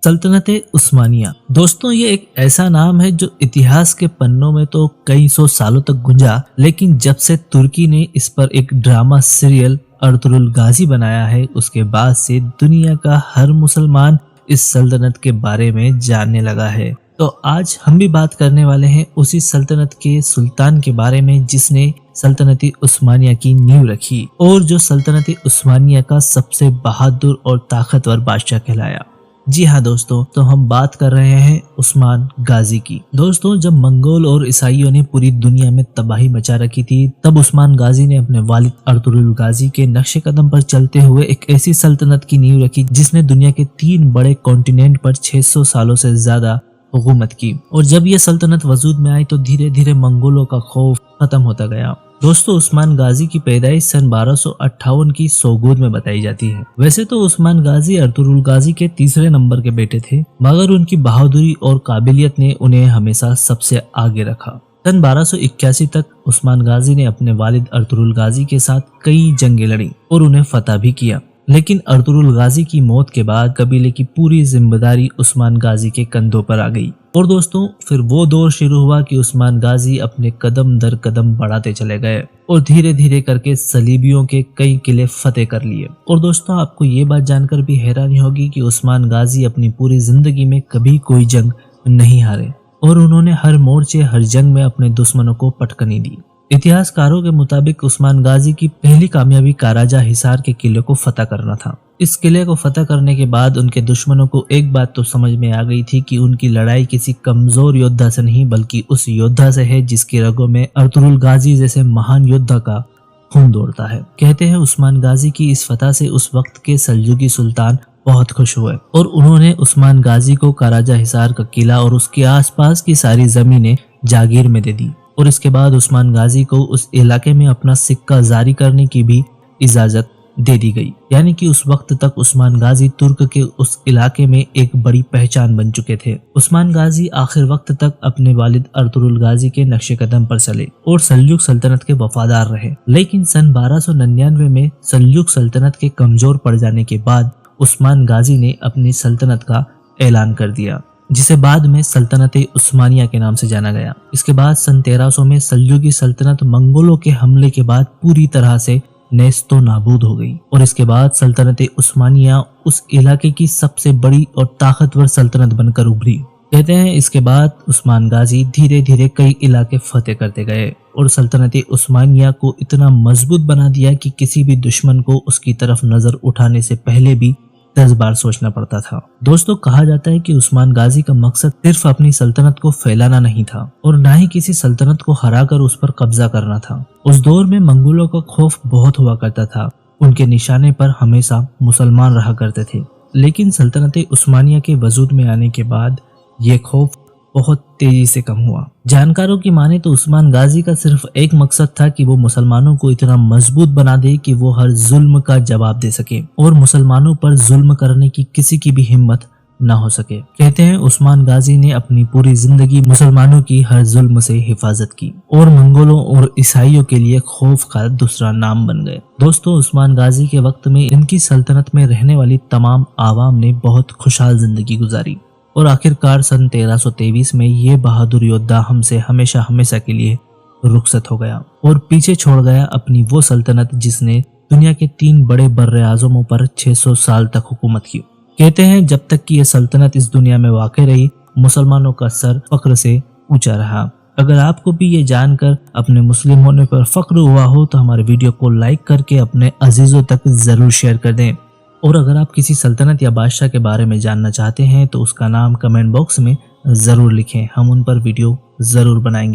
سلطنت عثمانیہ۔ دوستوں یہ ایک ایسا نام ہے جو اتہاس کے پنوں میں تو کئی سو سالوں تک گنجا، لیکن جب سے ترکی نے اس پر ایک ڈرامہ سیریل ارطغرل غازی بنایا ہے اس کے بعد سے دنیا کا ہر مسلمان اس سلطنت کے بارے میں جاننے لگا ہے۔ تو آج ہم بھی بات کرنے والے ہیں اسی سلطنت کے سلطان کے بارے میں جس نے سلطنت عثمانیہ کی نیو رکھی اور جو سلطنت عثمانیہ کا سب سے بہادر اور طاقتور بادشاہ کہلایا۔ جی ہاں دوستوں، تو ہم بات کر رہے ہیں عثمان غازی کی۔ دوستوں جب منگول اور عیسائیوں نے پوری دنیا میں تباہی مچا رکھی تھی تب عثمان غازی نے اپنے والد ارطغرل غازی کے نقش قدم پر چلتے ہوئے ایک ایسی سلطنت کی نیو رکھی جس نے دنیا کے 3 بڑے کانٹیننٹ پر 600 سالوں سے زیادہ حکومت کی، اور جب یہ سلطنت وجود میں آئی تو دھیرے دھیرے منگولوں کا خوف ختم ہوتا گیا۔ دوستو عثمان غازی کی پیدائش سن 1258 کی سوگود میں بتائی جاتی ہے۔ ویسے تو عثمان غازی ارطغرل غازی کے تیسرے نمبر کے بیٹے تھے، مگر ان کی بہادری اور قابلیت نے انہیں ہمیشہ سب سے آگے رکھا۔ سن 1281 تک عثمان غازی نے اپنے والد ارطغرل غازی کے ساتھ کئی جنگیں لڑیں اور انہیں فتح بھی کیا، لیکن ارطغرل غازی کی موت کے بعد قبیلے کی پوری ذمہ داری عثمان غازی کے کندھوں پر آ گئی، اور دوستوں پھر وہ دور شروع ہوا کہ عثمان غازی اپنے قدم در قدم بڑھاتے چلے گئے اور دھیرے دھیرے کر کے صلیبیوں کے کئی قلعے فتح کر لیے۔ اور دوستوں آپ کو یہ بات جان کر بھی حیرانی ہوگی کہ عثمان غازی اپنی پوری زندگی میں کبھی کوئی جنگ نہیں ہارے، اور انہوں نے ہر مورچے ہر جنگ میں اپنے دشمنوں کو پٹکنی دی۔ اتہاس کاروں کے مطابق عثمان غازی کی پہلی کامیابی کاراجہ حصار کے قلعے کو فتح کرنا تھا۔ اس قلعے کو فتح کرنے کے بعد ان کے دشمنوں کو ایک بات تو سمجھ میں آ گئی تھی کہ ان کی لڑائی کسی کمزور یودھا سے نہیں بلکہ اس یودھا سے ہے جس کی رگوں میں ارطغرل غازی جیسے مہان یودھا کا خون دوڑتا ہے۔ کہتے ہیں عثمان غازی کی اس فتح سے اس وقت کے سلجوقی سلطان بہت خوش ہوئے اور انہوں نے عثمان غازی کو کاراجہ حصار کا قلعہ اور اس کے آس پاس کی ساری زمینیں جاگیر میں دے دی، اور اس کے بعد عثمان غازی کو اس علاقے میں اپنا سکہ جاری کرنے کی بھی اجازت دے دی گئی، یعنی کہ اس وقت تک عثمان غازی ترک کے اس علاقے میں ایک بڑی پہچان بن چکے تھے۔ عثمان غازی آخر وقت تک اپنے والد ارطغرل غازی کے نقش قدم پر چلے اور سلجوق سلطنت کے وفادار رہے، لیکن سن 1299 میں سلجوق سلطنت کے کمزور پڑ جانے کے بعد عثمان غازی نے اپنی سلطنت کا اعلان کر دیا جسے بعد میں سلطنت عثمانیہ کے نام سے جانا گیا۔ اس کے بعد سن 1300 میں سلجوقی سلطنت منگولوں کے حملے کے بعد پوری طرح سے نیست و نابود ہو گئی، اور اس کے بعد سلطنت عثمانیہ اس علاقے کی سب سے بڑی اور طاقتور سلطنت بن کر ابھری۔ کہتے ہیں اس کے بعد عثمان غازی دھیرے دھیرے کئی علاقے فتح کرتے گئے اور سلطنت عثمانیہ کو اتنا مضبوط بنا دیا کہ کسی بھی دشمن کو اس کی طرف نظر اٹھانے سے پہلے بھی 10 بار سوچنا پڑتا تھا۔ دوستو کہا جاتا ہے کہ عثمان غازی کا مقصد صرف اپنی سلطنت کو پھیلانا نہیں تھا اور نہ ہی کسی سلطنت کو ہرا کر اس پر قبضہ کرنا تھا۔ اس دور میں منگولوں کا خوف بہت ہوا کرتا تھا، ان کے نشانے پر ہمیشہ مسلمان رہا کرتے تھے، لیکن سلطنت عثمانیہ کے وجود میں آنے کے بعد یہ خوف بہت تیزی سے کم ہوا۔ جانکاروں کی مانے تو عثمان غازی کا صرف ایک مقصد تھا کہ وہ مسلمانوں کو اتنا مضبوط بنا دے کہ وہ ہر ظلم کا جواب دے سکے اور مسلمانوں پر ظلم کرنے کی کسی کی بھی ہمت نہ ہو سکے۔ کہتے ہیں عثمان غازی نے اپنی پوری زندگی مسلمانوں کی ہر ظلم سے حفاظت کی اور منگولوں اور عیسائیوں کے لیے خوف کا دوسرا نام بن گئے۔ دوستو عثمان غازی کے وقت میں ان کی سلطنت میں رہنے والی تمام عوام نے بہت خوشحال زندگی گزاری، اور آخرکار سن 1323 میں یہ بہادر یودھا ہم سے ہمیشہ ہمیشہ کے لیے رخصت ہو گیا اور پیچھے چھوڑ گیا اپنی وہ سلطنت جس نے دنیا کے 3 بڑے براعظموں پر 600 سال تک حکومت کی۔ کہتے ہیں جب تک کہ یہ سلطنت اس دنیا میں واقع رہی مسلمانوں کا سر فخر سے اونچا رہا۔ اگر آپ کو بھی یہ جان کر اپنے مسلم ہونے پر فخر ہوا ہو تو ہمارے ویڈیو کو لائک کر کے اپنے عزیزوں تک ضرور شیئر کر دیں، اور اگر آپ کسی سلطنت یا بادشاہ کے بارے میں جاننا چاہتے ہیں تو اس کا نام کمنٹ باکس میں ضرور لکھیں، ہم ان پر ویڈیو ضرور بنائیں گے۔